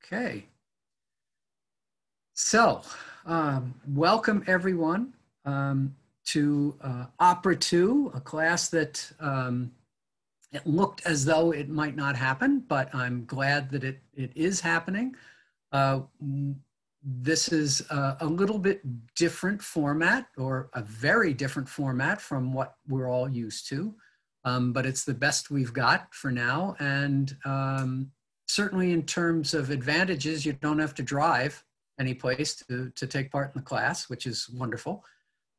Okay. So, welcome everyone to Opera 2, a class that it looked as though it might not happen, but I'm glad that it is happening. This is a little bit different format, or a very different format from what we're all used to, but it's the best we've got for now. And certainly in terms of advantages, you don't have to drive any place to take part in the class, which is wonderful,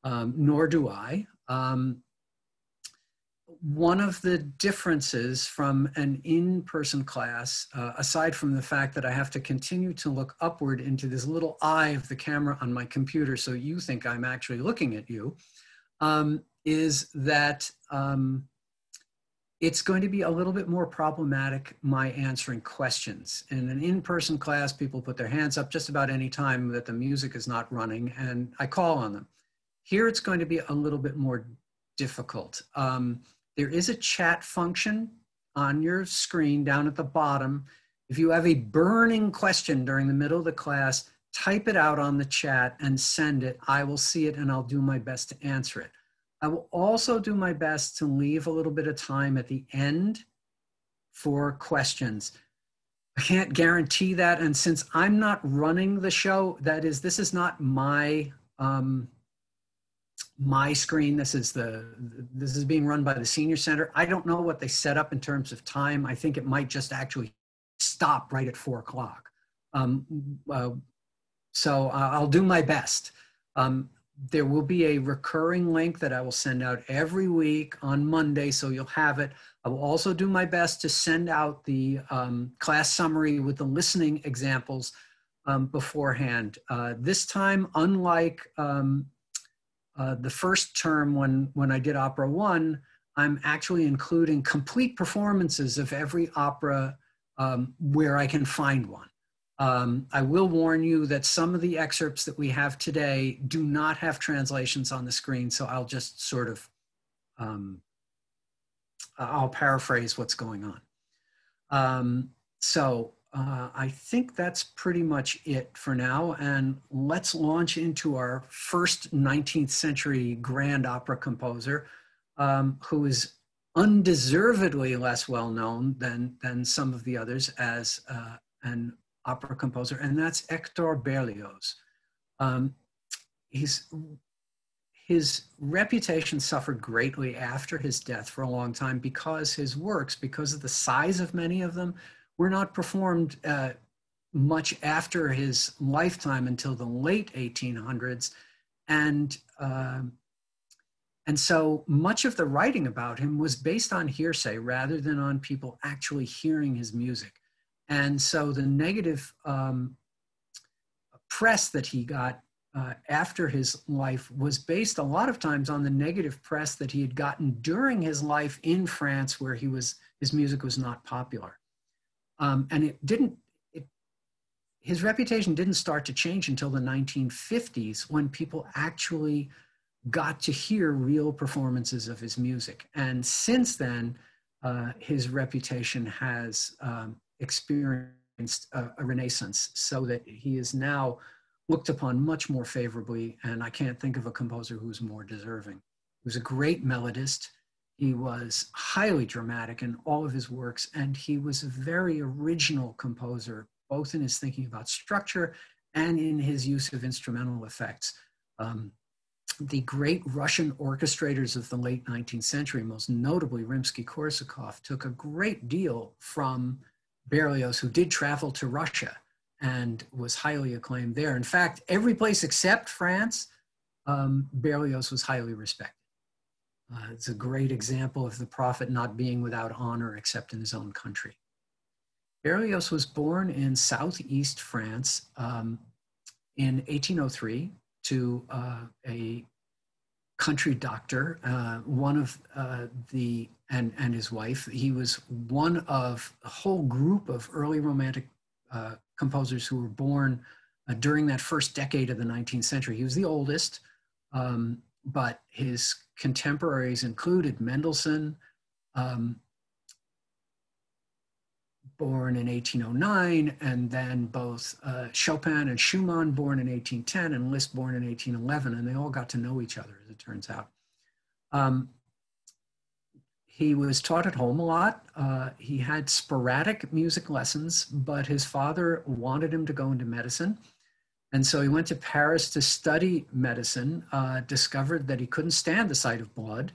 nor do I. One of the differences from an in-person class, aside from the fact that I have to continue to look upward into this little eye of the camera on my computer so you think I'm actually looking at you, is that it's going to be a little bit more problematic, my answering questions. In an in-person class, people put their hands up just about any time that the music is not running, and I call on them. Here, it's going to be a little bit more difficult. There is a chat function on your screen down at the bottom. If you have a burning question during the middle of the class, type it out on the chat and send it. I will see it and I'll do my best to answer it. I will also do my best to leave a little bit of time at the end for questions. I can't guarantee that, and since I'm not running the show, that is, this is not my my screen. This is being run by the Senior Center. I don't know what they set up in terms of time. I think it might just actually stop right at 4 o'clock. So I'll do my best. There will be a recurring link that I will send out every week on Monday, so you'll have it. I will also do my best to send out the class summary with the listening examples beforehand. This time, unlike the first term when I did Opera 1, I'm actually including complete performances of every opera where I can find one. I will warn you that some of the excerpts that we have today do not have translations on the screen, so I'll just sort of, I'll paraphrase what's going on. I think that's pretty much it for now, and let's launch into our first 19th century grand opera composer, who is undeservedly less well known than some of the others as an opera composer, and that's Hector Berlioz. His reputation suffered greatly after his death for a long time because his works, because of the size of many of them, were not performed much after his lifetime until the late 1800s. And so much of the writing about him was based on hearsay rather than on people actually hearing his music. And so the negative press that he got after his life was based a lot of times on the negative press that he had gotten during his life in France, where his music was not popular. And his reputation didn't start to change until the 1950s, when people actually got to hear real performances of his music. And since then, his reputation has experienced a renaissance, so that he is now looked upon much more favorably, and I can't think of a composer who's more deserving. He was a great melodist. He was highly dramatic in all of his works, and he was a very original composer, both in his thinking about structure and in his use of instrumental effects. The great Russian orchestrators of the late 19th century, most notably Rimsky-Korsakov, took a great deal from Berlioz, who did travel to Russia and was highly acclaimed there. In fact, every place except France, Berlioz was highly respected. It's a great example of the prophet not being without honor except in his own country. Berlioz was born in southeast France in 1803 to a country doctor, one of and his wife. He was one of a whole group of early Romantic composers who were born during that first decade of the 19th century. He was the oldest, but his contemporaries included Mendelssohn, born in 1809, and then both Chopin and Schumann born in 1810, and Liszt born in 1811, and they all got to know each other, as it turns out. He was taught at home a lot. He had sporadic music lessons, but his father wanted him to go into medicine. And so he went to Paris to study medicine, discovered that he couldn't stand the sight of blood.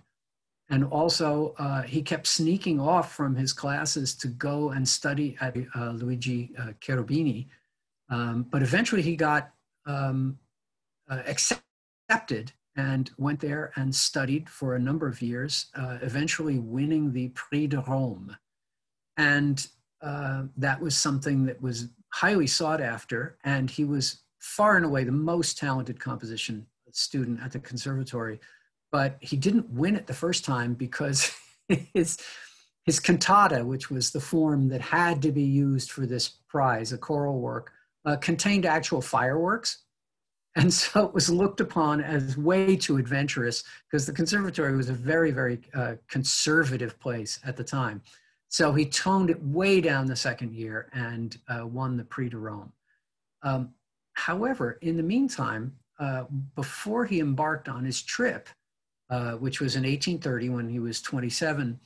And also, he kept sneaking off from his classes to go and study at Luigi Cherubini. But eventually he got accepted and went there and studied for a number of years, eventually winning the Prix de Rome. And that was something that was highly sought after. And he was far and away the most talented composition student at the conservatory. But he didn't win it the first time because his cantata, which was the form that had to be used for this prize, a choral work, contained actual fireworks. And so it was looked upon as way too adventurous because the conservatory was a very, very conservative place at the time. So he toned it way down the second year and won the Prix de Rome. However, in the meantime, before he embarked on his trip, which was in 1830 when he was 27,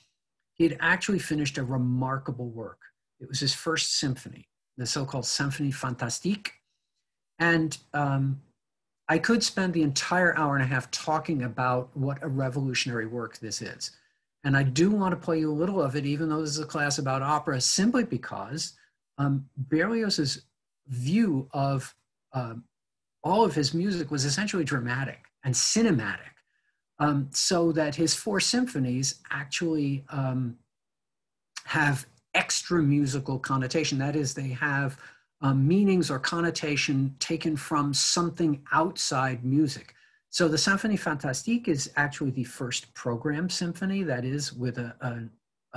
he had actually finished a remarkable work. It was his first symphony, the so-called Symphonie Fantastique. And I could spend the entire hour and a half talking about what a revolutionary work this is. And I do want to play you a little of it, even though this is a class about opera, simply because Berlioz's view of all of his music was essentially dramatic and cinematic. So that his four symphonies actually have extra musical connotation. That is, they have meanings or connotation taken from something outside music. So the Symphonie Fantastique is actually the first program symphony, that is, with a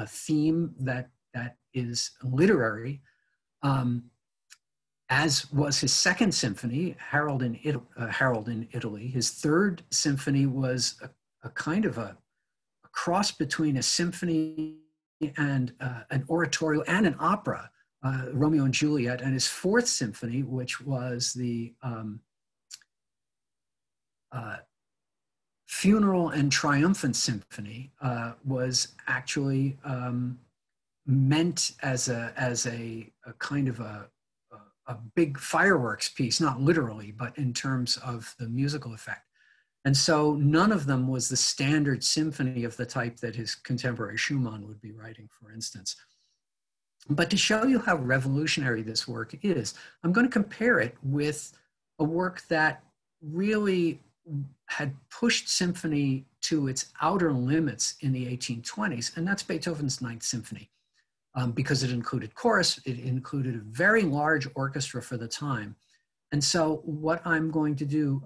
theme that is literary, as was his second symphony, Harold in Italy. His third symphony was a kind of a cross between a symphony and an oratorio and an opera, Romeo and Juliet. And his fourth symphony, which was the Funeral and Triumphant Symphony, was actually meant as a kind of a big fireworks piece, not literally, but in terms of the musical effect. And so none of them was the standard symphony of the type that his contemporary Schumann would be writing, for instance. But to show you how revolutionary this work is, I'm going to compare it with a work that really had pushed symphony to its outer limits in the 1820s, and that's Beethoven's Ninth Symphony. Because it included chorus, it included a very large orchestra for the time. And so what I'm going to do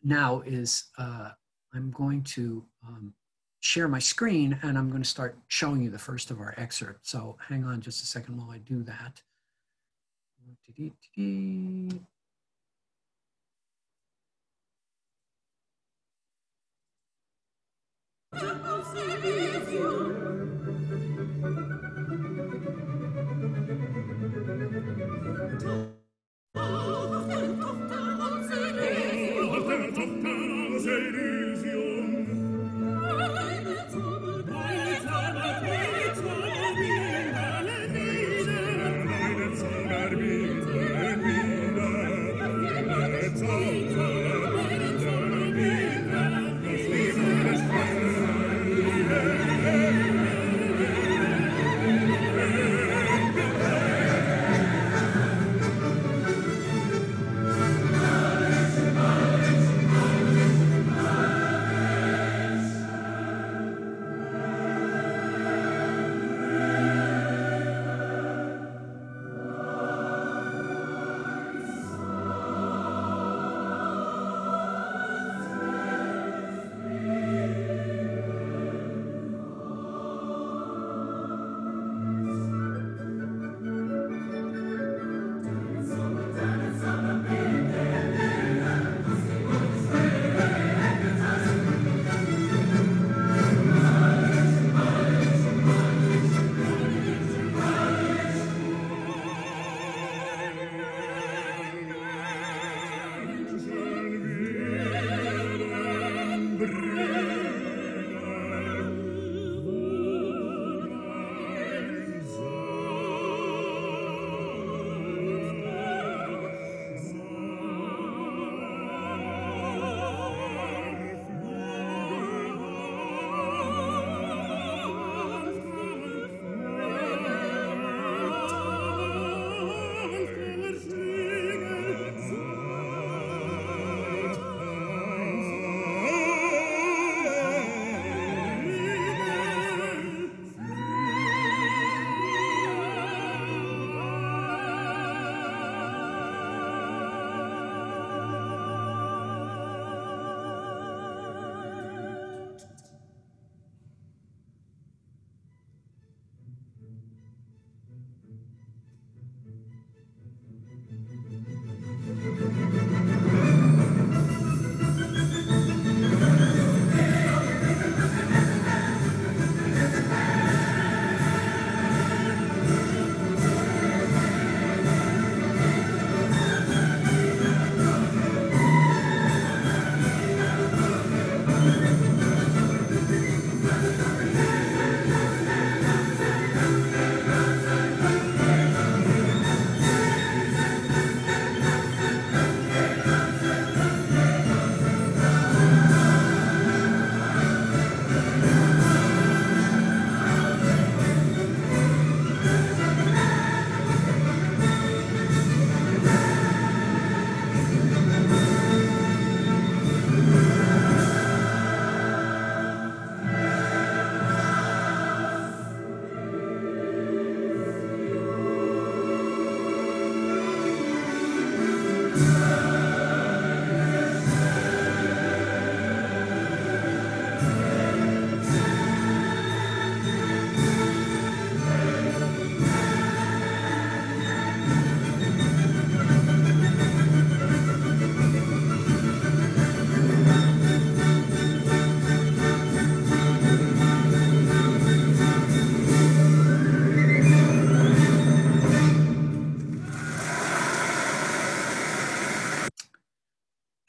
now is I'm going to share my screen and I'm going to start showing you the first of our excerpts. So hang on just a second while I do that.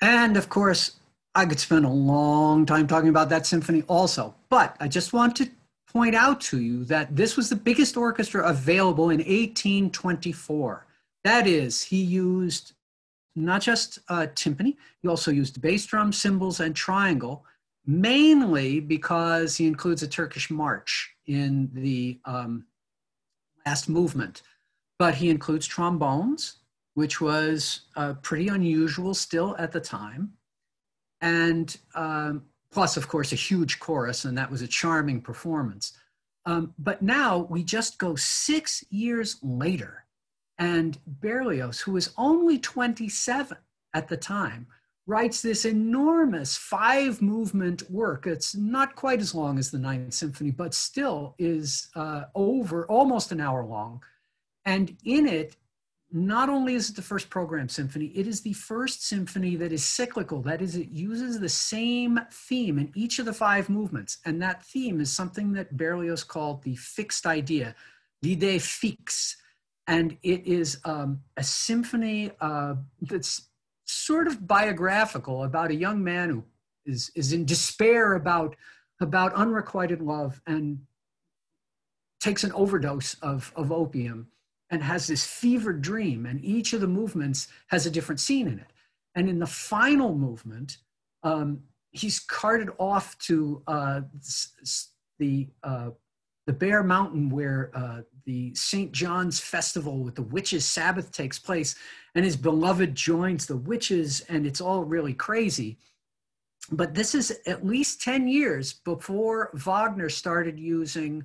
And of course, I could spend a long time talking about that symphony also, but I just want to point out to you that this was the biggest orchestra available in 1824. That is, he used not just timpani, he also used bass drum, cymbals, and triangle, mainly because he includes a Turkish march in the last movement. But he includes trombones, which was pretty unusual still at the time. And plus, of course, a huge chorus, and that was a charming performance. But now we just go 6 years later, and Berlioz, who was only 27 at the time, writes this enormous 5-movement work. It's not quite as long as the Ninth Symphony, but still is over almost an hour long. And in it, not only is it the first programmed symphony, it is the first symphony that is cyclical. That is, it uses the same theme in each of the 5 movements. And that theme is something that Berlioz called the fixed idea, l'idée fixe. And it is a symphony that's sort of biographical about a young man who is in despair about unrequited love and takes an overdose of opium and has this fevered dream, and each of the movements has a different scene in it. And in the final movement, he's carted off to the Bear Mountain where the St. John's Festival with the witches' Sabbath takes place, and his beloved joins the witches, and it's all really crazy. But this is at least 10 years before Wagner started using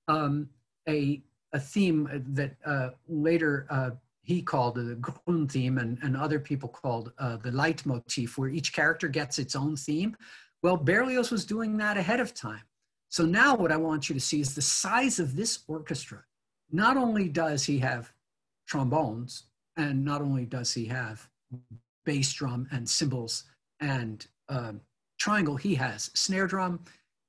a theme that later he called the Grund theme, and other people called the Leitmotif, where each character gets its own theme. Well, Berlioz was doing that ahead of time. So now what I want you to see is the size of this orchestra. Not only does he have trombones, and not only does he have bass drum and cymbals and triangle, he has snare drum,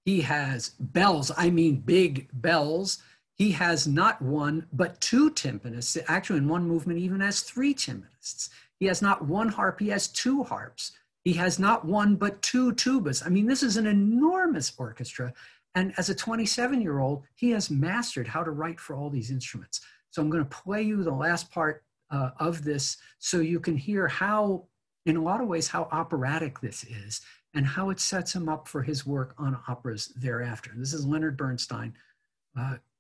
he has bells, I mean big bells. He has not 1, but 2 timpanists. Actually, in one movement, even has 3 timpanists. He has not 1 harp, he has 2 harps. He has not 1, but 2 tubas. I mean, this is an enormous orchestra. And as a 27-year-old, he has mastered how to write for all these instruments. So I'm going to play you the last part of this so you can hear how, in a lot of ways, how operatic this is and how it sets him up for his work on operas thereafter. This is Leonard Bernstein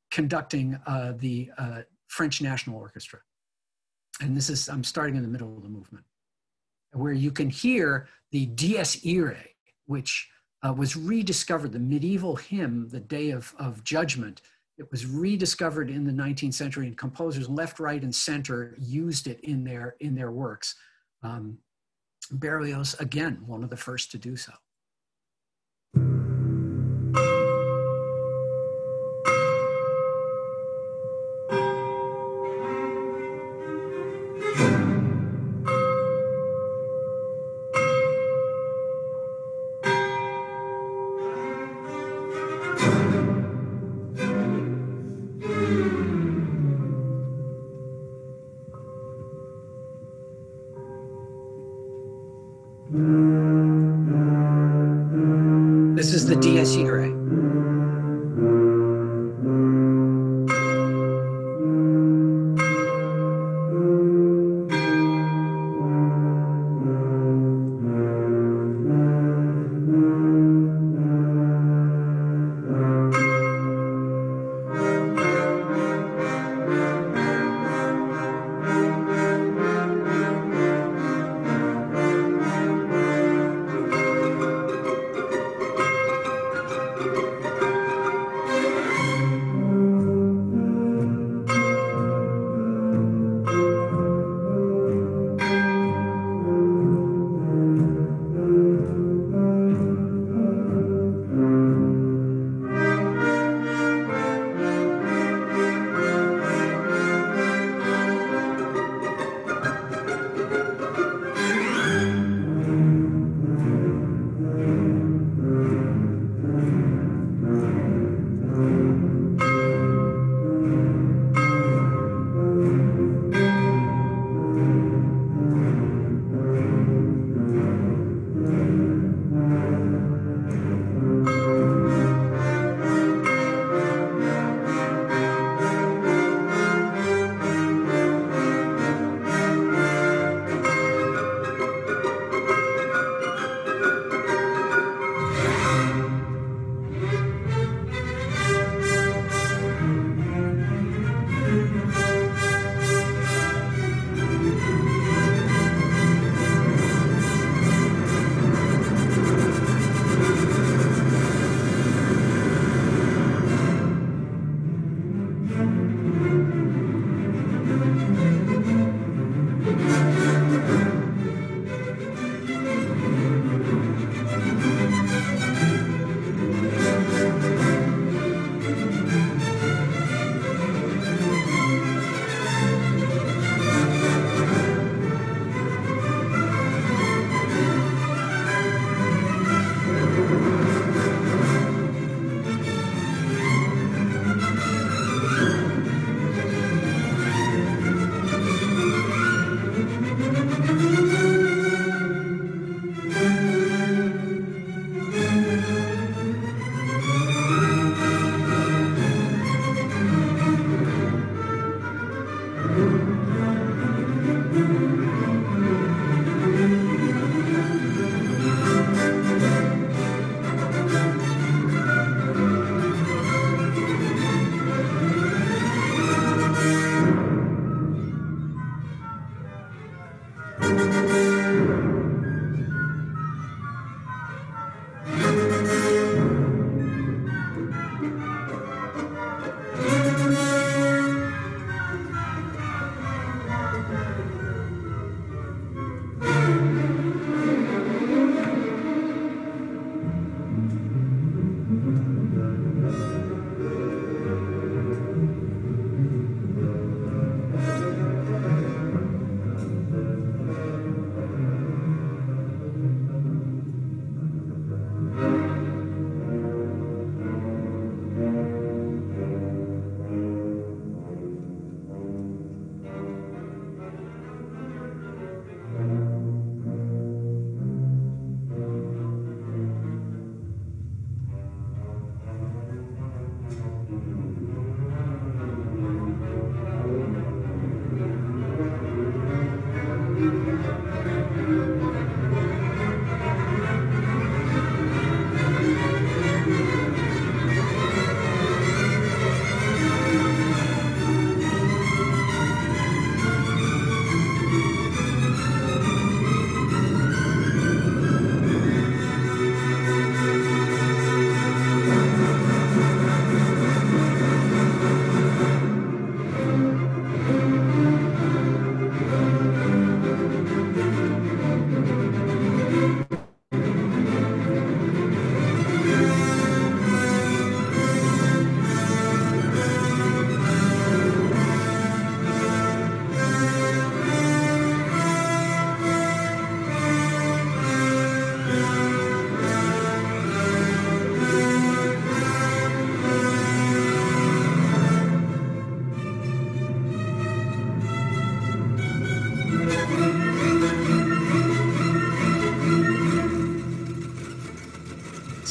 conducting the French National Orchestra. And this is, I'm starting in the middle of the movement, where you can hear the Dies Irae, which was rediscovered, the medieval hymn, the Day of Judgment. It was rediscovered in the 19th century, and composers left, right, and center used it in their works. Berlioz, again, one of the first to do so. This is the Dies Irae.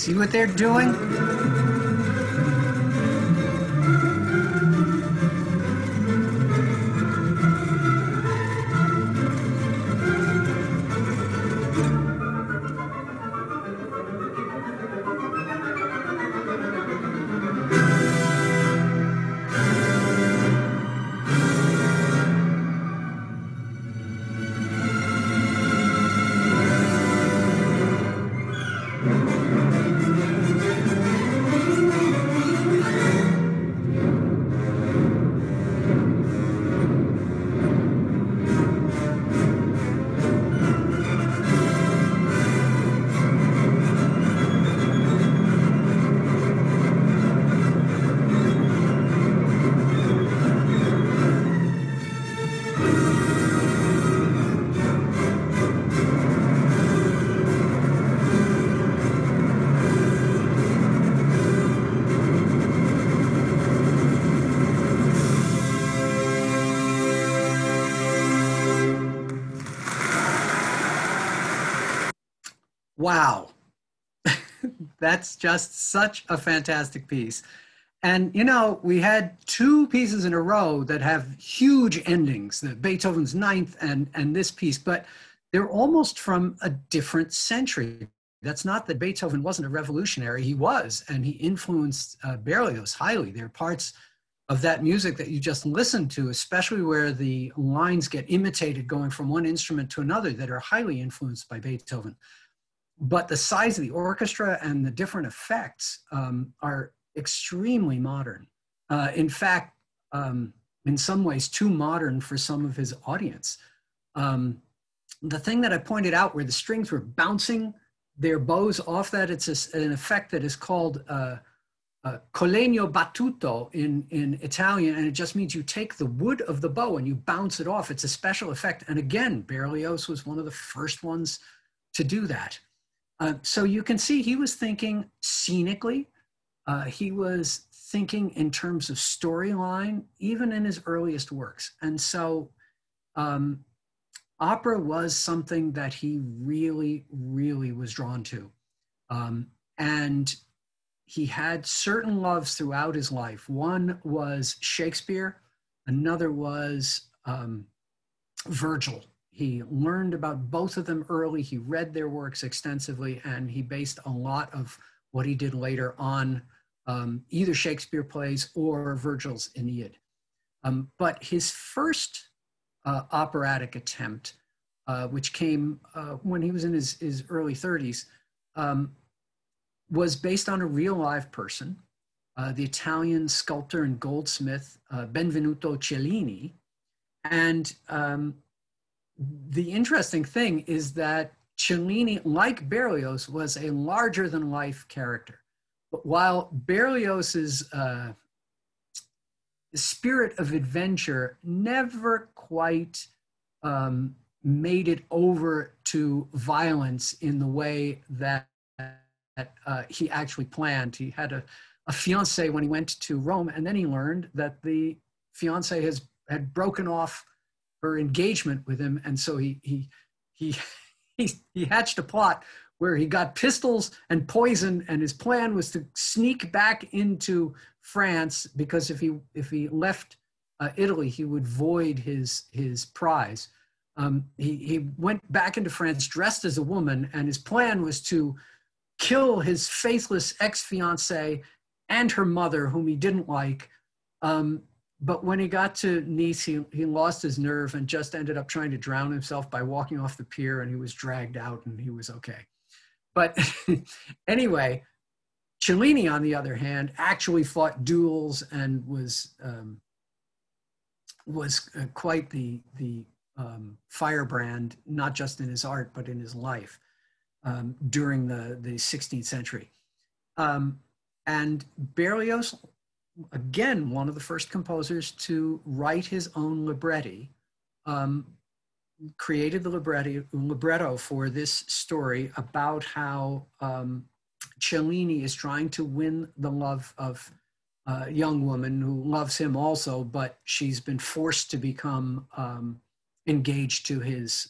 See what they're doing? Wow. That's just such a fantastic piece. And, you know, we had two pieces in a row that have huge endings, the Beethoven's Ninth and this piece, but they're almost from a different century. That's not that Beethoven wasn't a revolutionary. He was, and he influenced Berlioz highly. There are parts of that music that you just listened to, especially where the lines get imitated going from one instrument to another, that are highly influenced by Beethoven. But the size of the orchestra and the different effects are extremely modern. In fact, in some ways too modern for some of his audience. The thing that I pointed out where the strings were bouncing their bows off that, it's an effect that is called collegno battuto in Italian, and it just means you take the wood of the bow and you bounce it off. It's a special effect. And again, Berlioz was one of the first ones to do that. So you can see he was thinking scenically. He was thinking in terms of storyline, even in his earliest works. And so opera was something that he really, really was drawn to. And he had certain loves throughout his life. One was Shakespeare, another was Virgil. He learned about both of them early. He read their works extensively, and he based a lot of what he did later on either Shakespeare plays or Virgil's Aeneid. But his first operatic attempt, which came when he was in his early 30s, was based on a real live person, the Italian sculptor and goldsmith Benvenuto Cellini. And the interesting thing is that Cellini, like Berlioz, was a larger than life character. But while Berlioz's spirit of adventure never quite made it over to violence in the way that he actually planned. He had a fiancée when he went to Rome, and then he learned that the fiancée had broken off her engagement with him, and so he hatched a plot where he got pistols and poison, and his plan was to sneak back into France, because if he left Italy, he would void his prize. He went back into France dressed as a woman, and his plan was to kill his faithless ex-fiancée and her mother, whom he didn't like. But when he got to Nice, he lost his nerve and just ended up trying to drown himself by walking off the pier, and he was dragged out, and he was okay. But anyway, Cellini, on the other hand, actually fought duels and was quite the firebrand, not just in his art, but in his life during the 16th century. And Berlioz, again, one of the first composers to write his own libretti, created the libretto for this story about how Cellini is trying to win the love of a young woman who loves him also, but she's been forced to become engaged to his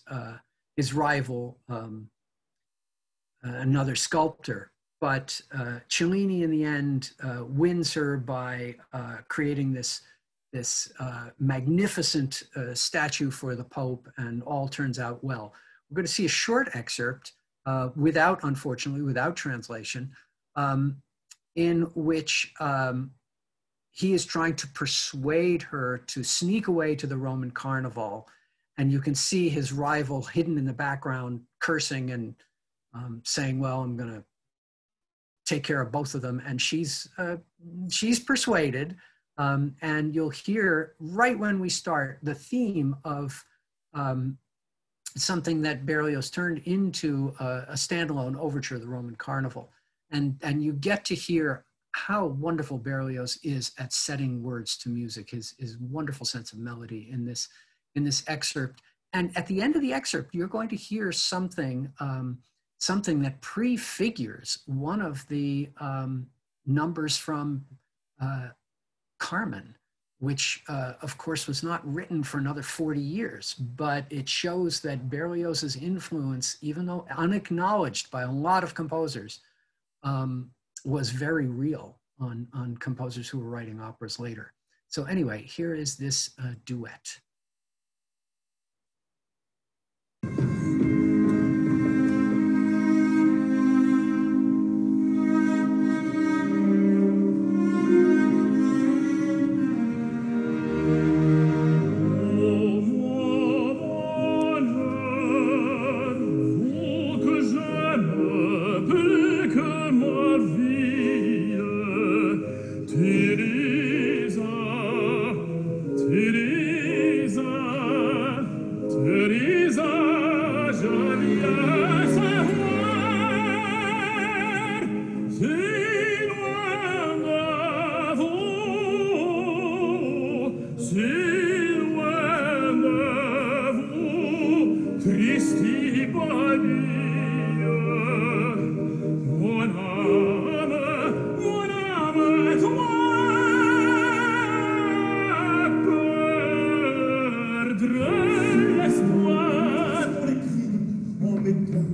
rival, another sculptor. But Cellini, in the end, wins her by creating this magnificent statue for the Pope, and all turns out well. We're going to see a short excerpt, unfortunately, without translation, in which he is trying to persuade her to sneak away to the Roman carnival. And you can see his rival hidden in the background, cursing and saying, well, I'm going to take care of both of them. And she's persuaded. And you'll hear right when we start the theme of something that Berlioz turned into a standalone overture, the Roman Carnival. And you get to hear how wonderful Berlioz is at setting words to music, his wonderful sense of melody in this excerpt. And at the end of the excerpt, you're going to hear something that prefigures one of the numbers from Carmen, which of course was not written for another 40 years, but it shows that Berlioz's influence, even though unacknowledged by a lot of composers, was very real on composers who were writing operas later. So anyway, here is this duet. Teresa, mais bien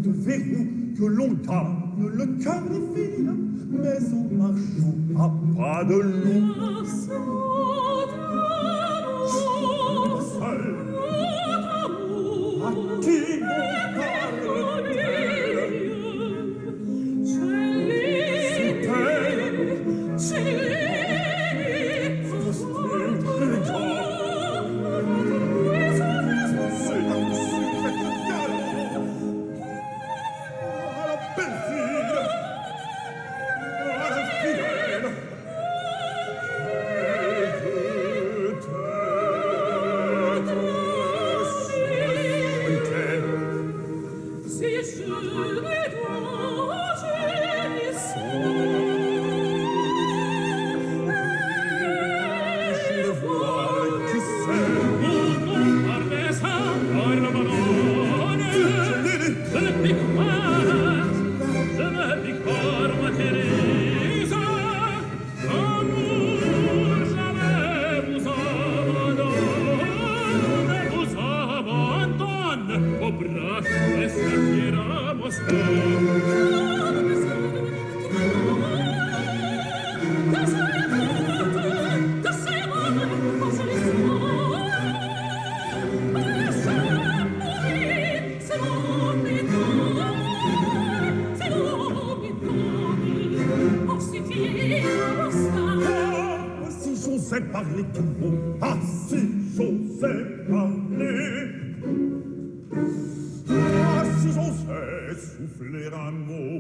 de verrou que l'on gagne le cœur des filles, mais en marchant à pas de loup. Seul, à qui l'on parle-t-elle? Parler tout beau, ah si j'osais parler, ah si j'osais souffler un mot.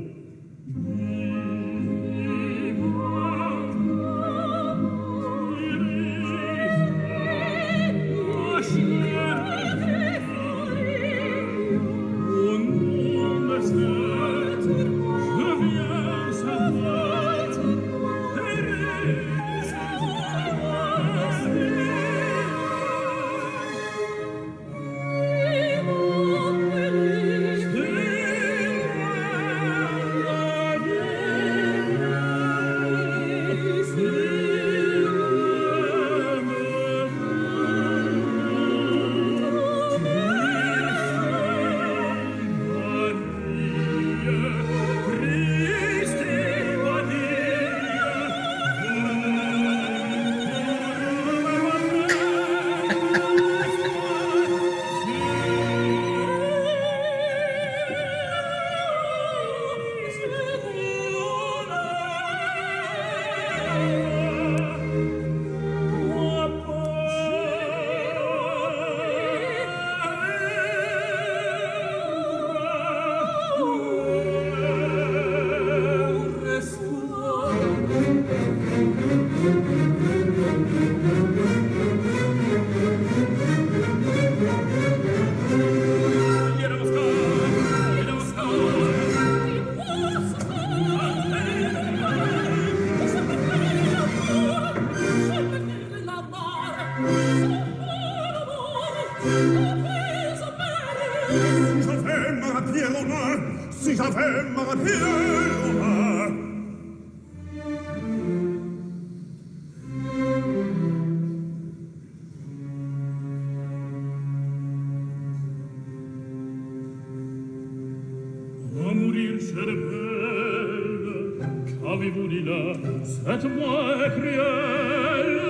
Faites-moi cruelle,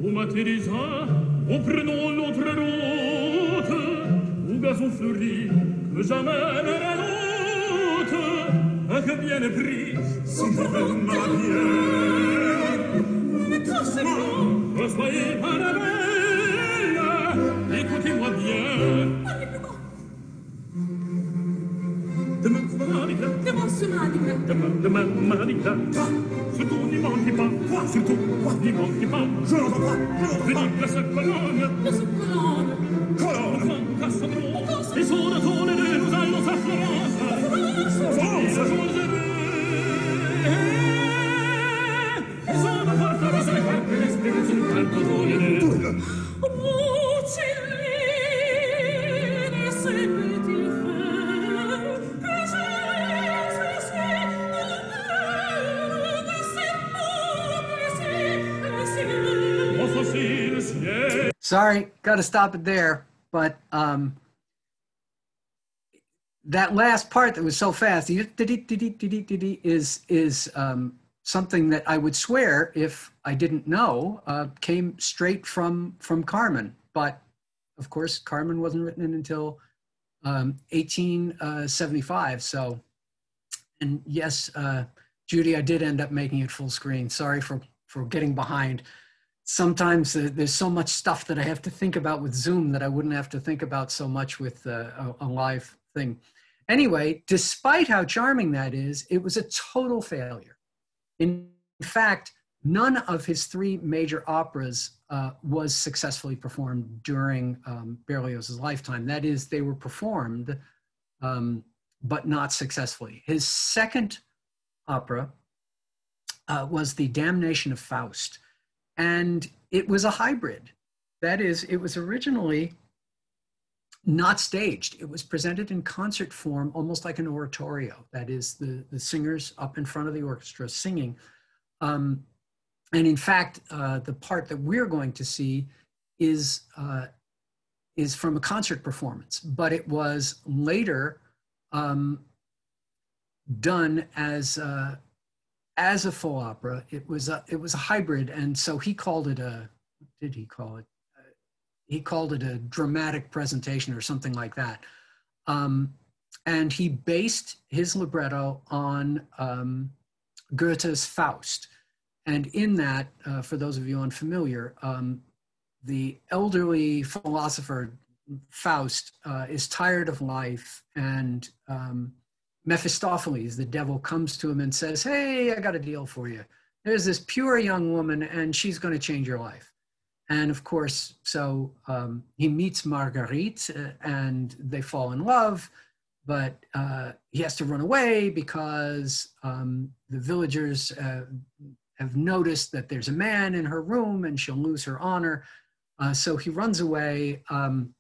au matérisa, nous prenons l'autre route, au gazon fleuri, que j'amène la route, à que bien est pris, si je veux ma bière. Mais cassez-moi, soyez pas la belle, écoutez-moi bien. Demain, Marita, surtout n'y manquez pas, surtout n'y manquez pas. Je n'entends pas, Venez la seule colonne, colonne, Cassandro, et son retour les deux, nous allons à Florence. Florence, et son forteresse, l'espérance, le calme, voyez-le. Sorry, got to stop it there. But that last part that was so fast is something that I would swear, if I didn't know, came straight from Carmen. But of course, Carmen wasn't written until 1875. So, and yes, Judy, I did end up making it full screen. Sorry for getting behind. Sometimes there's so much stuff that I have to think about with Zoom that I wouldn't have to think about so much with a live thing. Anyway, despite how charming that is, it was a total failure. In fact, none of his three major operas was successfully performed during Berlioz's lifetime. That is, they were performed, but not successfully. His second opera was The Damnation of Faust. And it was a hybrid. That is, it was originally not staged. It was presented in concert form, almost like an oratorio. That is, the singers up in front of the orchestra singing. And in fact, the part that we're going to see is from a concert performance, but it was later done as a full opera. It was a hybrid, and so he called it a. What did he call it? He called it a dramatic presentation or something like that. And he based his libretto on Goethe's Faust. And in that, for those of you unfamiliar, the elderly philosopher Faust is tired of life, and Mephistopheles, the devil, comes to him and says, "Hey, I got a deal for you. There's this pure young woman, and she's going to change your life." And of course, so he meets Marguerite, and they fall in love, but he has to run away because the villagers have noticed that there's a man in her room, and she'll lose her honor. So he runs away, and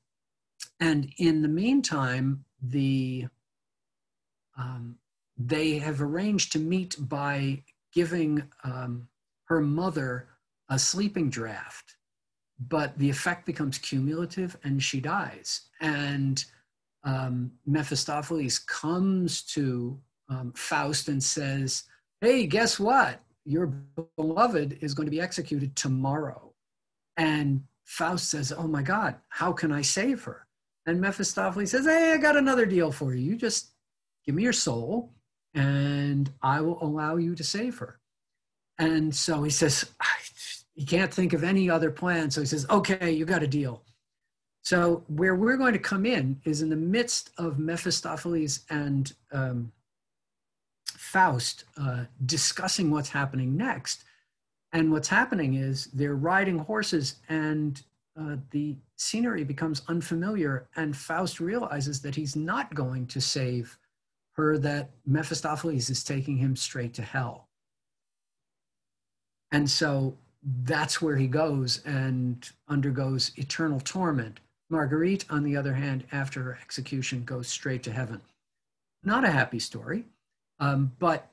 in the meantime, they have arranged to meet by giving her mother a sleeping draft, but the effect becomes cumulative and she dies. And Mephistopheles comes to Faust and says, "Hey, guess what? Your beloved is going to be executed tomorrow." And Faust says, "Oh my God, how can I save her?" And Mephistopheles says, "Hey, I got another deal for you. You just give me your soul and I will allow you to save her." And so he says, he can't think of any other plan. So he says, "Okay, you got a deal." So where we're going to come in is in the midst of Mephistopheles and Faust discussing what's happening next. And what's happening is they're riding horses, and the scenery becomes unfamiliar, and Faust realizes that he's not going to save her, that Mephistopheles is taking him straight to hell. And so that's where he goes and undergoes eternal torment. Marguerite, on the other hand, after her execution, goes straight to heaven. Not a happy story, but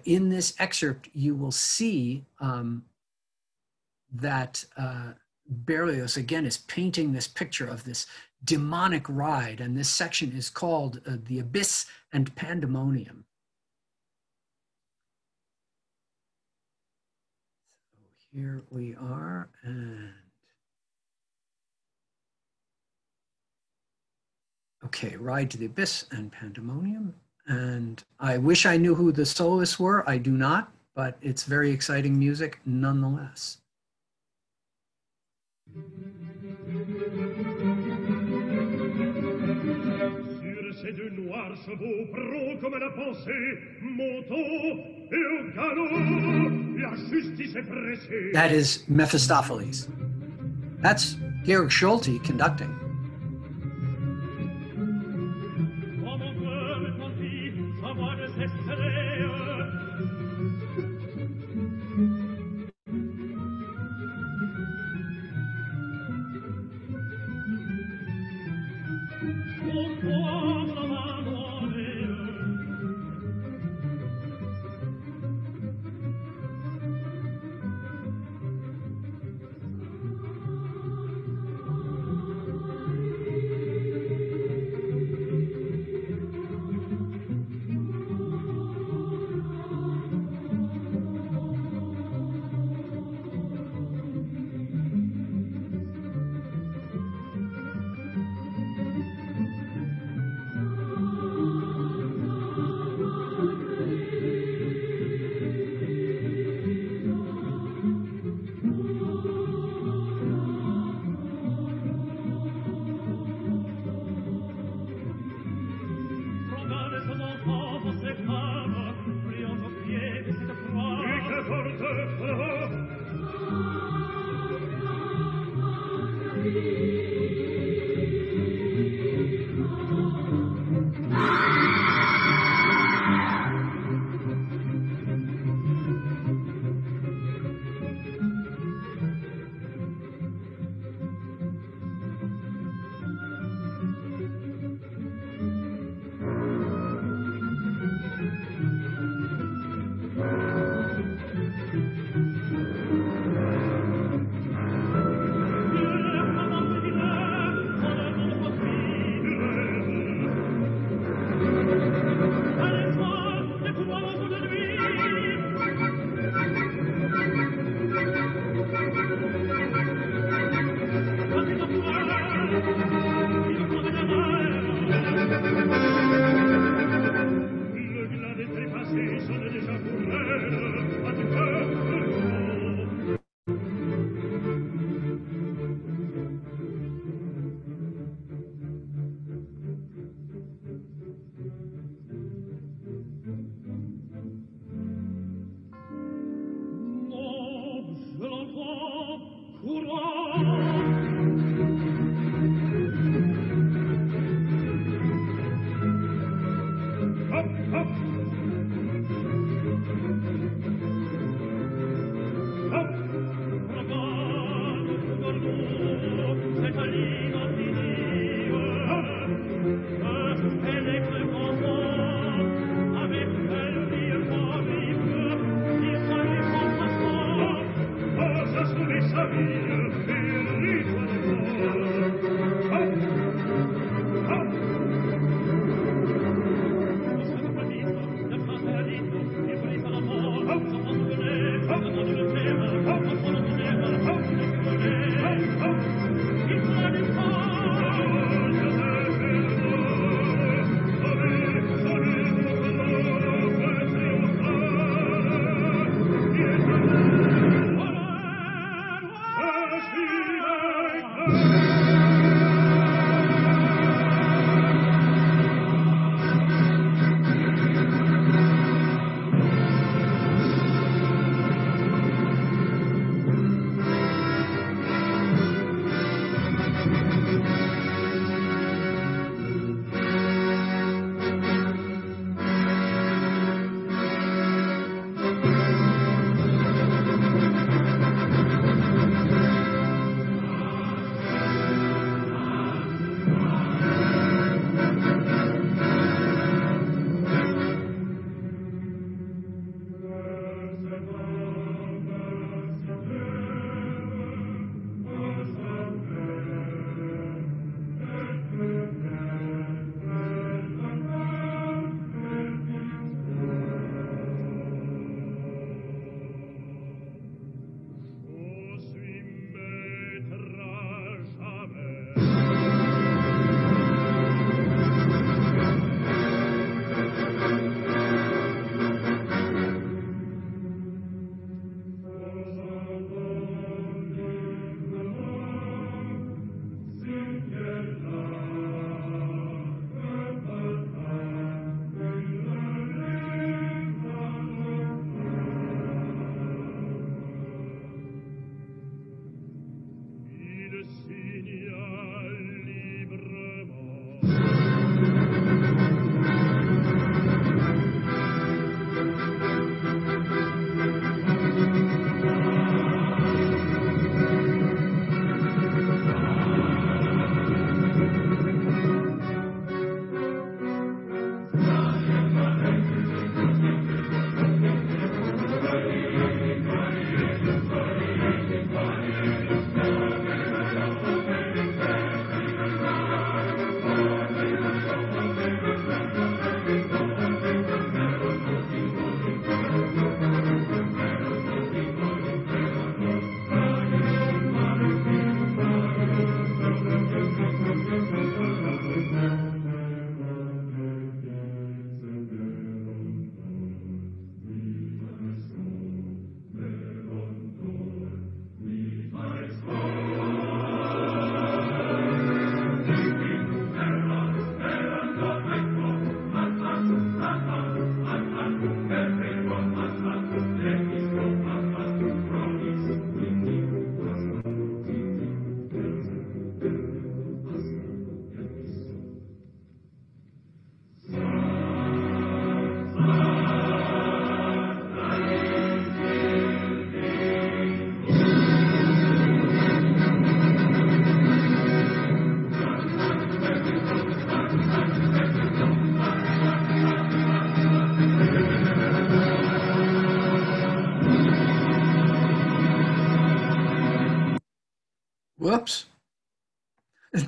in this excerpt, you will see that Berlioz, again, is painting this picture of this demonic ride, and this section is called The Abyss and Pandemonium. So here we are, and okay, Ride to the Abyss and Pandemonium. And I wish I knew who the soloists were. I do not, but it's very exciting music nonetheless. Sur ces deux noirs chevaux, prompt comme la pensée, montons et au galop, la justice est pressée. That is Mephistopheles. That's Georg Schulte conducting.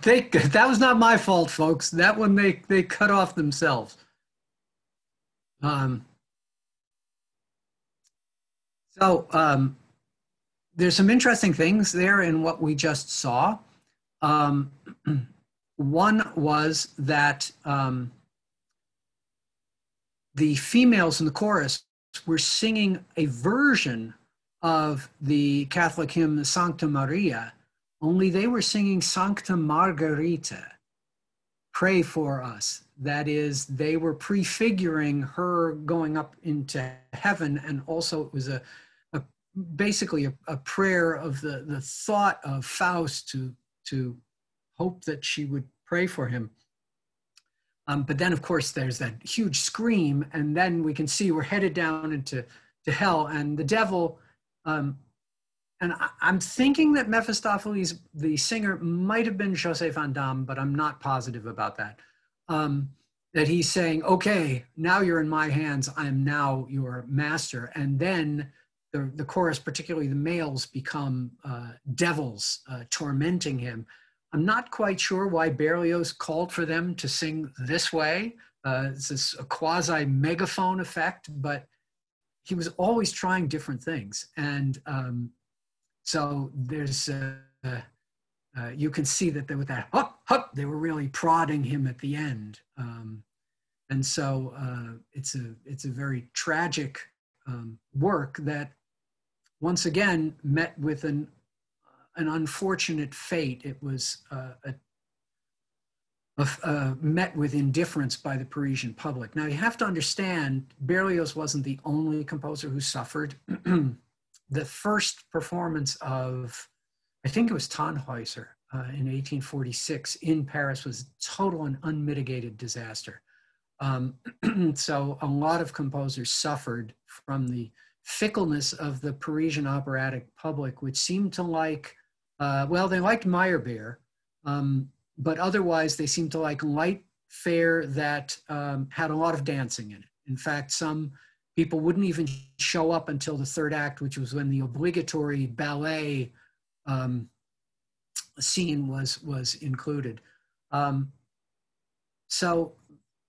that was not my fault, folks. That one they cut off themselves. There's some interesting things there in what we just saw. One was that the females in the chorus were singing a version of the Catholic hymn, Sancta Maria, only they were singing Sancta Margarita, pray for us. That is, they were prefiguring her going up into heaven, and also it was basically a prayer of the thought of Faust to hope that she would pray for him. But then, of course, there's that huge scream, and then we can see we're headed down into hell, and the devil, and I'm thinking that Mephistopheles, the singer, might have been José Van Damme, but I'm not positive about that. That he's saying, okay, now you're in my hands, I am now your master. And then the chorus, particularly the males, become devils tormenting him. I'm not quite sure why Berlioz called for them to sing this way. It's this a quasi megaphone effect, but he was always trying different things. And so there's, you can see that with that hup, hup, they were really prodding him at the end. And so it's a very tragic work that once again met with an unfortunate fate. It was met with indifference by the Parisian public. Now you have to understand, Berlioz wasn't the only composer who suffered. The first performance of, I think it was Tannhäuser in 1846 in Paris was a total and unmitigated disaster. So a lot of composers suffered from the fickleness of the Parisian operatic public, which seemed to like, well, they liked Meyerbeer, but otherwise they seemed to like light fare that had a lot of dancing in it. In fact, some people wouldn't even show up until the third act, which was when the obligatory ballet scene was included. So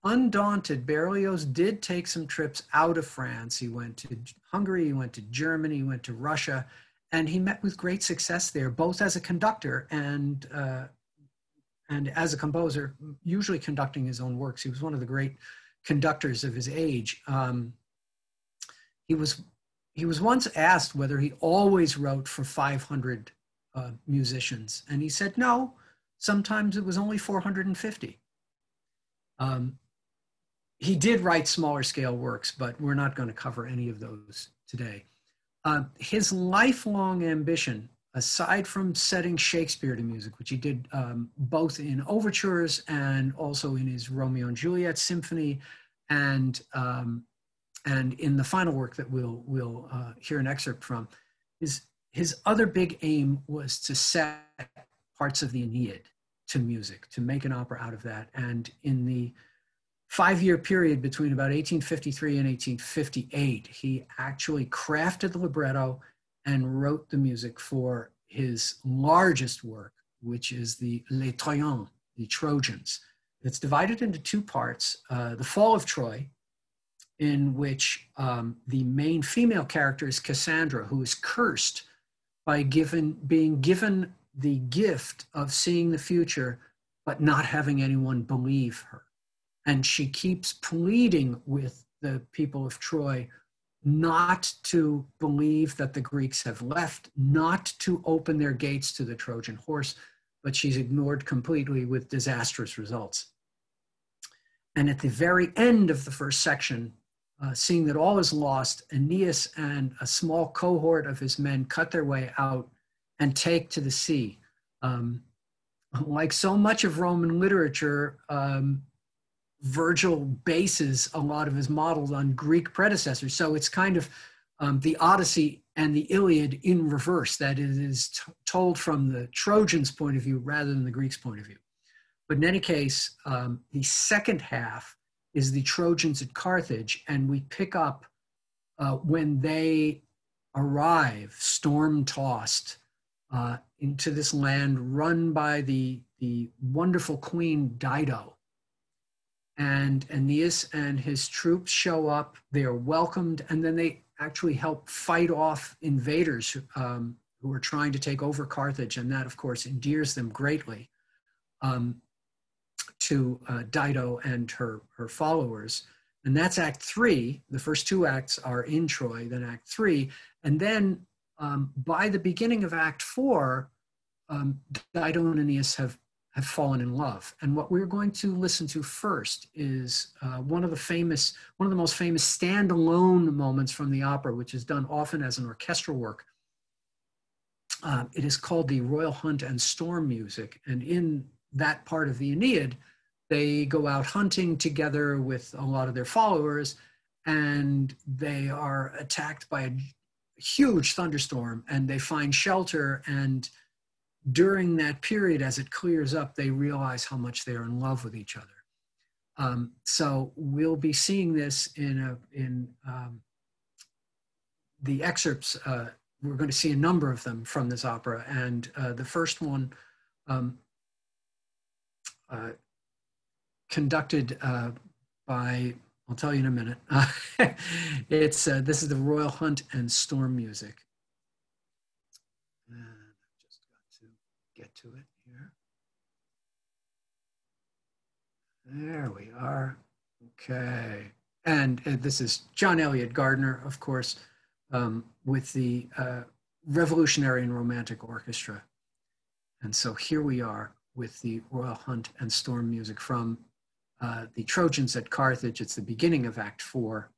undaunted, Berlioz did take some trips out of France. He went to Hungary, he went to Germany, he went to Russia, and he met with great success there, both as a conductor and as a composer, usually conducting his own works. He was one of the great conductors of his age. He was once asked whether he always wrote for 500 musicians, and he said no. Sometimes it was only 450. He did write smaller scale works, but we're not going to cover any of those today. His lifelong ambition, aside from setting Shakespeare to music, which he did both in overtures and also in his Romeo and Juliet symphony, and in the final work that we'll hear an excerpt from, his other big aim was to set parts of the Aeneid to music, to make an opera out of that. And in the 5-year period between about 1853 and 1858, he actually crafted the libretto and wrote the music for his largest work, which is the Les Troyens, the Trojans. It's divided into 2 parts. The Fall of Troy, in which the main female character is Cassandra, who is cursed by being given the gift of seeing the future, but not having anyone believe her. And she keeps pleading with the people of Troy not to believe that the Greeks have left, not to open their gates to the Trojan horse, but she's ignored completely with disastrous results. And at the very end of the first section, seeing that all is lost, Aeneas and a small cohort of his men cut their way out and take to the sea. Like so much of Roman literature, Virgil bases a lot of his models on Greek predecessors. So it's kind of the Odyssey and the Iliad in reverse, that it is told from the Trojans' point of view rather than the Greeks' point of view. But in any case, the second half is the Trojans at Carthage, and we pick up when they arrive, storm-tossed, into this land run by the the wonderful Queen Dido. And Aeneas and his troops show up, they are welcomed, and then they actually help fight off invaders who are trying to take over Carthage. And that, of course, endears them greatly to Dido and her followers. And that's Act 3. The first two acts are in Troy, then Act 3. And then by the beginning of Act 4, Dido and Aeneas have fallen in love. And what we're going to listen to first is one of the most famous standalone moments from the opera, which is done often as an orchestral work. It is called the Royal Hunt and Storm music. And in that part of the Aeneid, they go out hunting together with a lot of their followers, and they are attacked by a huge thunderstorm, and they find shelter. And during that period, as it clears up, they realize how much they are in love with each other. So we'll be seeing this in the excerpts. We're going to see a number of them from this opera. And the first one, conducted by, I'll tell you in a minute. This is the Royal Hunt and Storm music. And I've just got to get to it here. There we are. Okay. And this is John Eliot Gardner, of course, with the Revolutionary and Romantic Orchestra. And so here we are with the Royal Hunt and Storm music from the Trojans at Carthage. It's the beginning of Act 4.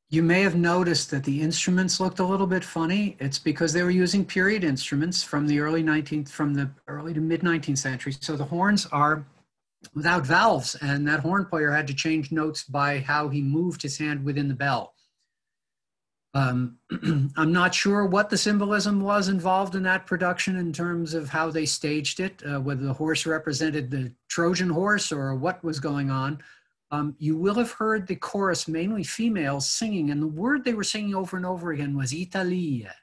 You may have noticed that the instruments looked a little bit funny. It's because they were using period instruments from the early to mid 19th century. So the horns are without valves, and that horn player had to change notes by how he moved his hand within the bell. I'm not sure what the symbolism was involved in that production in terms of how they staged it, whether the horse represented the Trojan horse or what was going on. You will have heard the chorus, mainly females, singing, and the word they were singing over and over again was Italia.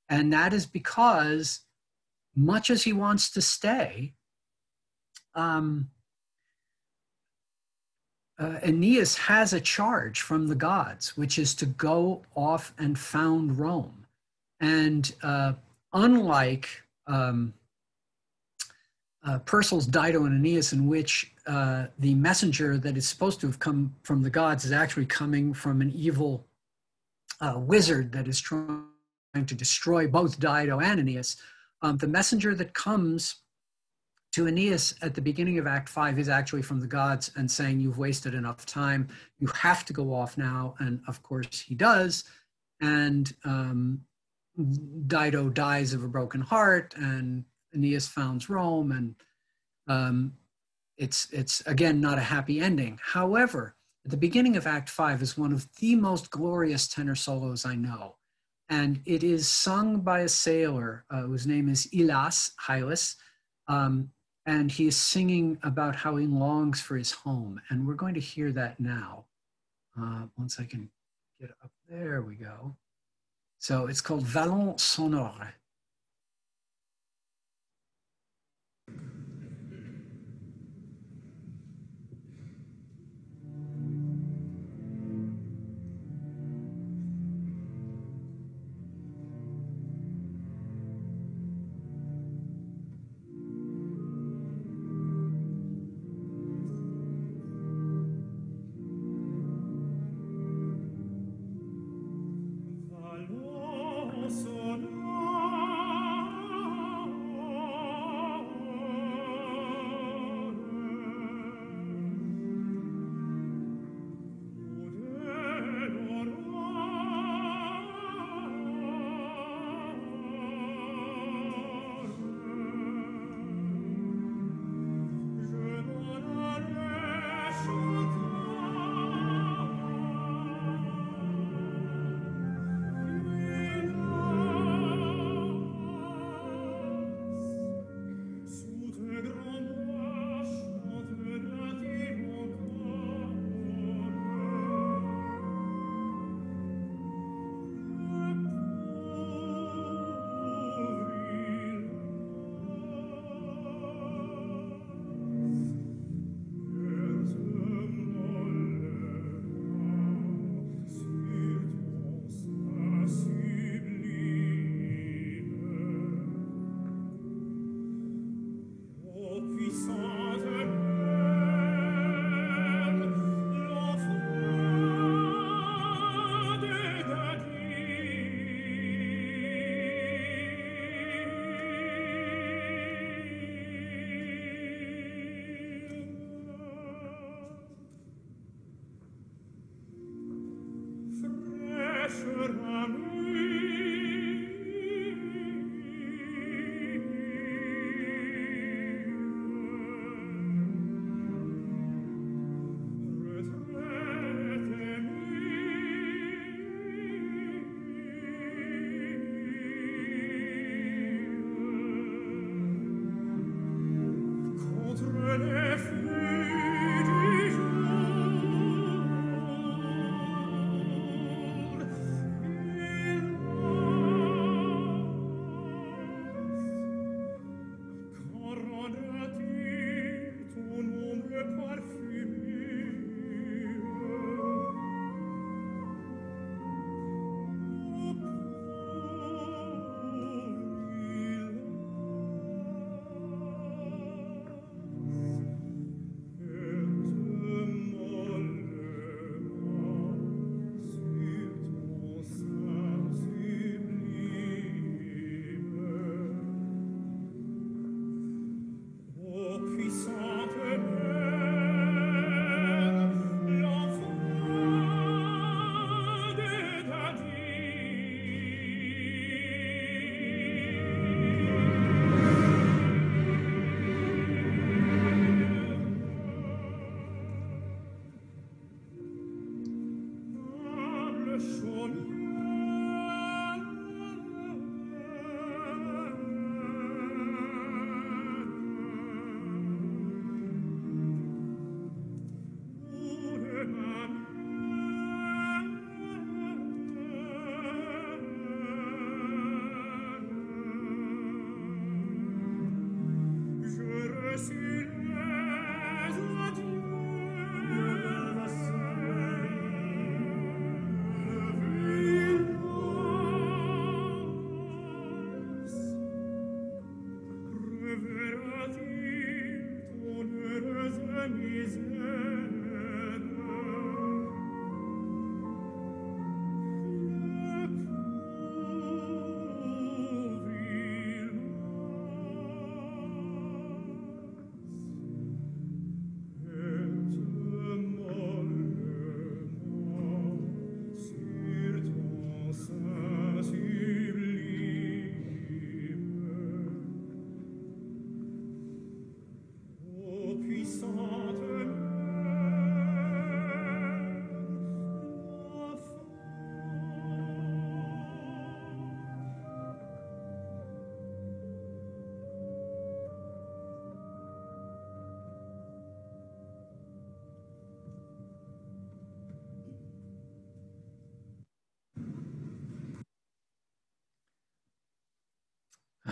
And that is because, much as he wants to stay, Aeneas has a charge from the gods, which is to go off and found Rome. And unlike Purcell's Dido and Aeneas, in which the messenger that is supposed to have come from the gods is actually coming from an evil wizard that is trying to destroy both Dido and Aeneas, the messenger that comes to Aeneas at the beginning of Act 5 is actually from the gods and saying, you've wasted enough time, you have to go off now. And of course he does. And Dido dies of a broken heart, and Aeneas founds Rome, and it's again not a happy ending. However, at the beginning of Act 5 is one of the most glorious tenor solos I know. And it is sung by a sailor whose name is Hylas. And he is singing about how he longs for his home. And we're going to hear that now. Once I can get up, there we go. So it's called Vallon Sonore.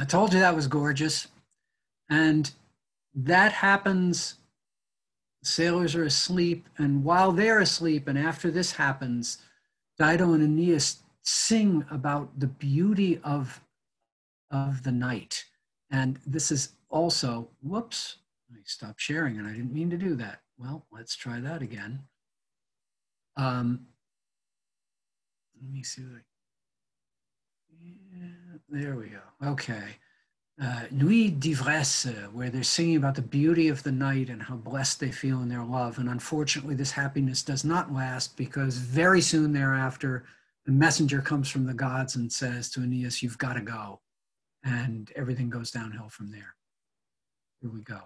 I told you that was gorgeous. And that happens, sailors are asleep, and while they're asleep, and after this happens, Dido and Aeneas sing about the beauty of the night. And this is also, whoops, I stopped sharing and I didn't mean to do that. Well, let's try that again. Let me see. Yeah, there we go. Okay. Nuit d'ivresse, where they're singing about the beauty of the night and how blessed they feel in their love. And unfortunately, this happiness does not last, because very soon thereafter, the messenger comes from the gods and says to Aeneas, you've got to go. And everything goes downhill from there. Here we go.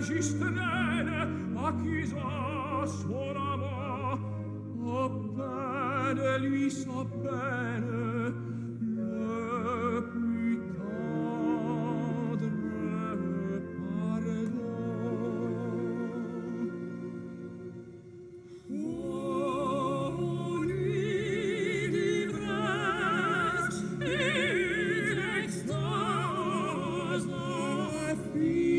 registrene a chi sa son amant. Oh bene, lui sa bene, le plus tendre pardon. Oh, nuit d'ivresse, une extase infinie.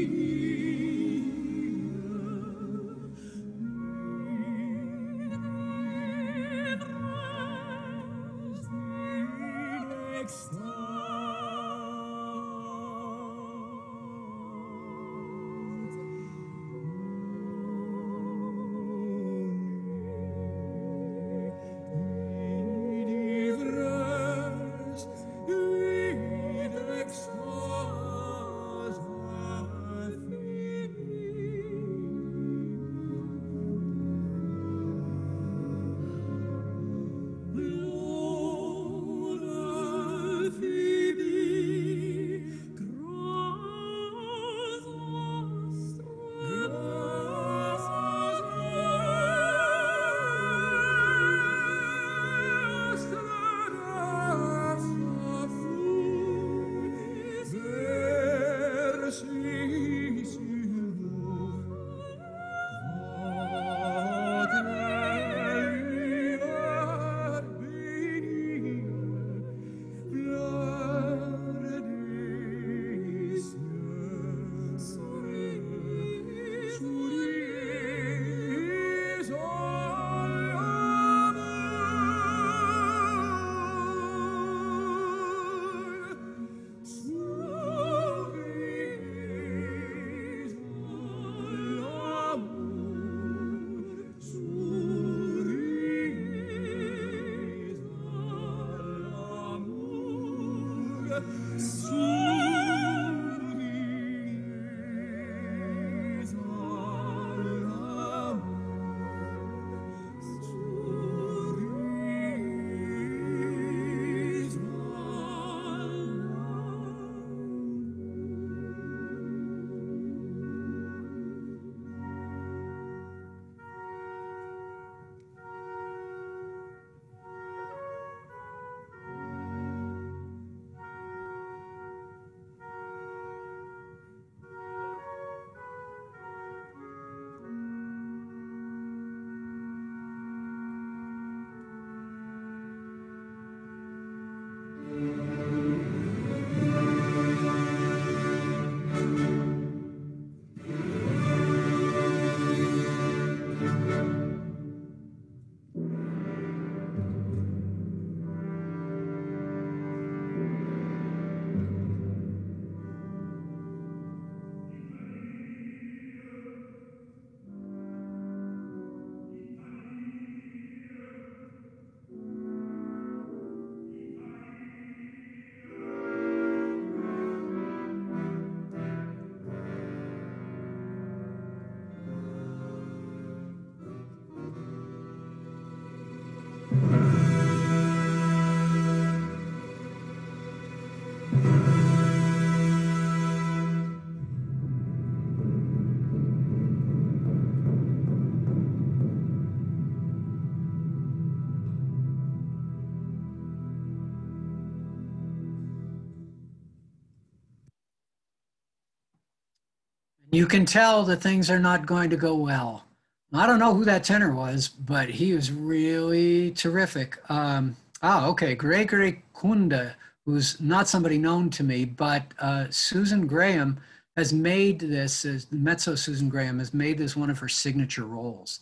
You can tell that things are not going to go well. I don't know who that tenor was, but he was really terrific. Okay, Gregory Kunda, who's not somebody known to me, but Susan Graham has made this, mezzo Susan Graham has made this one of her signature roles.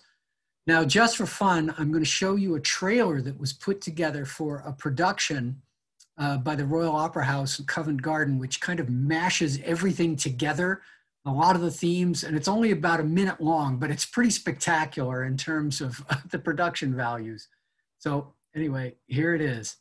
Now, just for fun, I'm going to show you a trailer that was put together for a production by the Royal Opera House in Covent Garden, which kind of mashes everything together, a lot of the themes, and it's only about a minute long, but it's pretty spectacular in terms of the production values. So anyway, here it is.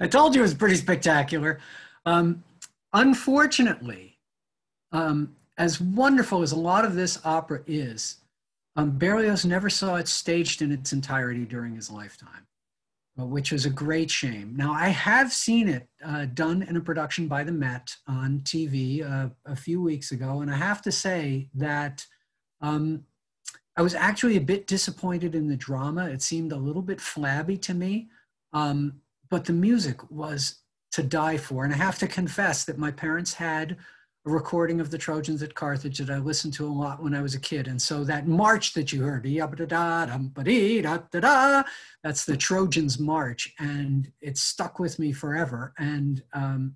I told you it was pretty spectacular. Unfortunately, as wonderful as a lot of this opera is, Berlioz never saw it staged in its entirety during his lifetime, which was a great shame. Now, I have seen it done in a production by the Met on TV a few weeks ago, and I have to say that I was actually a bit disappointed in the drama. It seemed a little bit flabby to me, but the music was to die for. And I have to confess that my parents had a recording of the Trojans at Carthage that I listened to a lot when I was a kid. And so that march that you heard, that's the Trojans March, and it stuck with me forever. And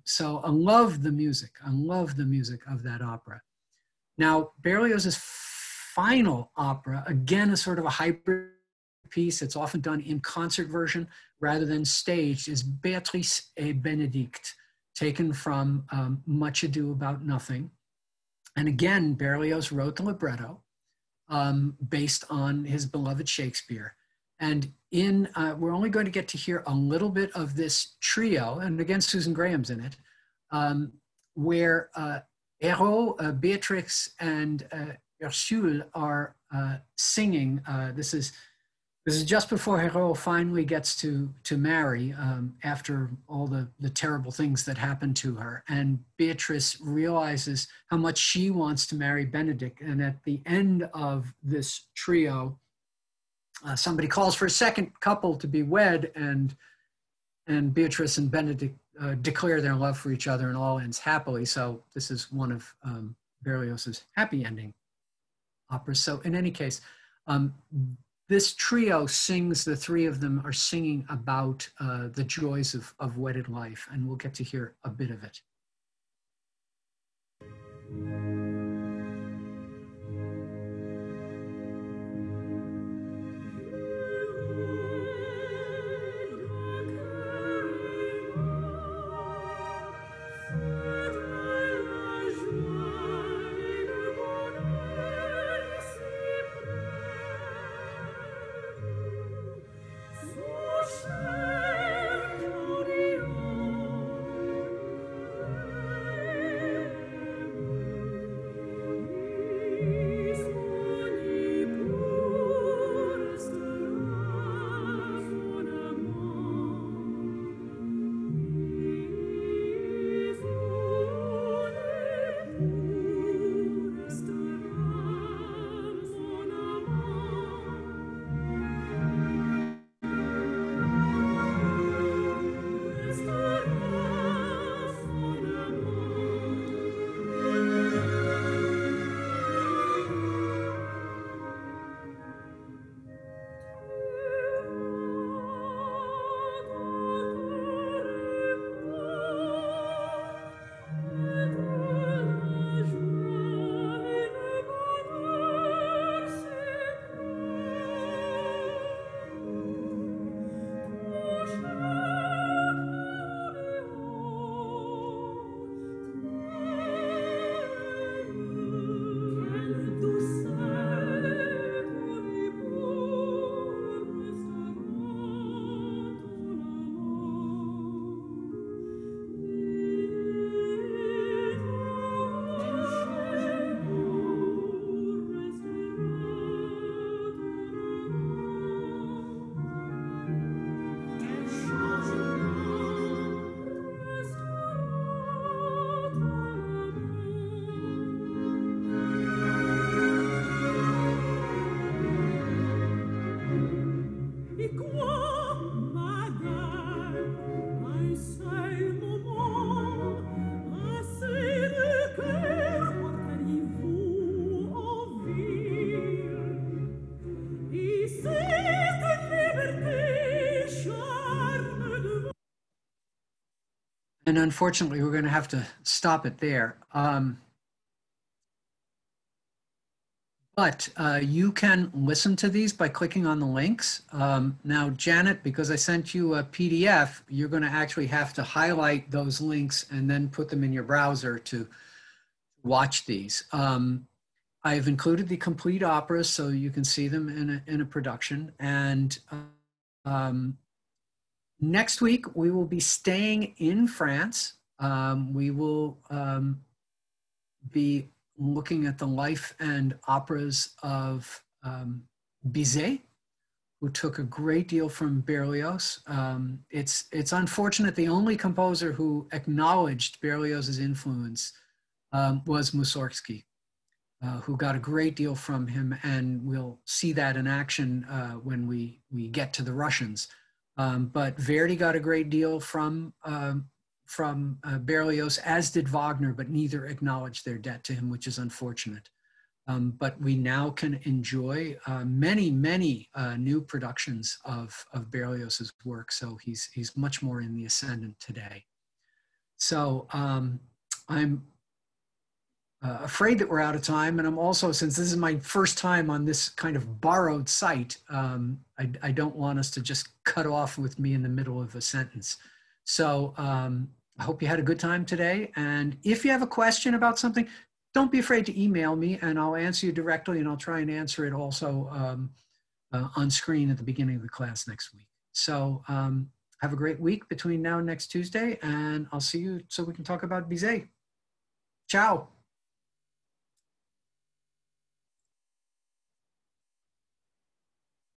so I love the music. I love the music of that opera. Now, Berlioz's final opera, again, is sort of a hybrid piece. It's often done in concert version rather than staged, is Béatrice et Bénédict, taken from Much Ado About Nothing. And again, Berlioz wrote the libretto based on his beloved Shakespeare. And we're only going to get to hear a little bit of this trio, and again, Susan Graham's in it, where Hérault, Beatrix, and Ursule are singing. This is just before Hérault finally gets to marry after all the terrible things that happened to her. And Beatrice realizes how much she wants to marry Benedict. And at the end of this trio, somebody calls for a second couple to be wed, and Beatrice and Benedict declare their love for each other, and all ends happily. So this is one of Berlioz's happy ending operas. So in any case, this trio sings, the three of them are singing about the joys of wedded life, and we'll get to hear a bit of it. And unfortunately, we're going to have to stop it there. But you can listen to these by clicking on the links. Now, Janet, because I sent you a PDF, you're going to actually have to highlight those links and then put them in your browser to watch these. I have included the complete operas so you can see them in a production. And Next week, we will be staying in France. We will be looking at the life and operas of Bizet, who took a great deal from Berlioz. It's unfortunate the only composer who acknowledged Berlioz's influence was Mussorgsky, who got a great deal from him, and we'll see that in action when we get to the Russians. But Verdi got a great deal from Berlioz, as did Wagner, but neither acknowledged their debt to him, which is unfortunate. But we now can enjoy many new productions of Berlioz's work. So he's much more in the ascendant today. So I'm afraid that we're out of time. And I'm also, since this is my first time on this kind of borrowed site, I don't want us to just cut off with me in the middle of a sentence. So I hope you had a good time today. And if you have a question about something, don't be afraid to email me and I'll answer you directly, and I'll try and answer it also on screen at the beginning of the class next week. So have a great week between now and next Tuesday, and I'll see you so we can talk about Bizet. Ciao.